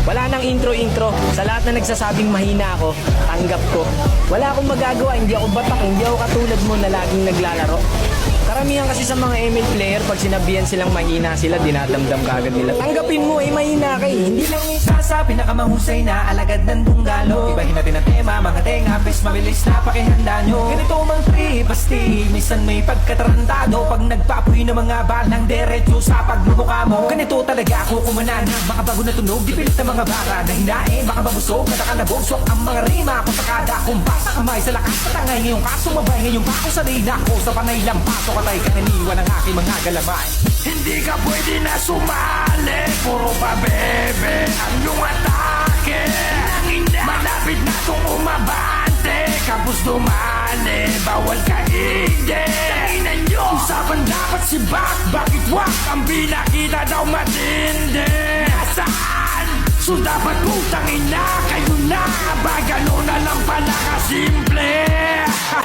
Wala nang intro-intro. Sa lahat na nagsasabing mahina ako, tanggap ko. Wala akong magagawa, hindi ako batak, hindi ako katulad mo na laging naglalaro. Karamihan kasi sa mga ML player, pag sinabihan silang mahina sila, dinadamdam kagad nila. Tanggapin mo, mahina ka eh. Hindi lang Isa sa pinakamahusay na alagad ng tunggalo. Ibahin natin ang tema, mga tenga, pes mabilis na pakihanda nyo. Ganito mang basti, minsan may pagkatarantado. Pag nagpapoy ng mga balang derecho sa pagmumukha mo. Ganito talaga ako kumanan, makabago na tunog, di pilit na mga bara na hinain. Baka mabusog, matakalabog, swak ang mga rima. Kung sakada, kumbas na kamay sa lakas, patangay ngayong kaso, mabay ngayong bako sa na ko. Sa panay lang pasok atay kananiwan ang aking mga galamay. Hindi ka pwede na sumali, puro pa bebe ang iyong atake. Malapit na itong umabante, kapos dumali, bawal ka hindi. Usapan dapat si Bak, bakit wak ang binakita daw matindi? Nasaan? So dapat putang ina, kayo na ba gano'n na lang pala kasi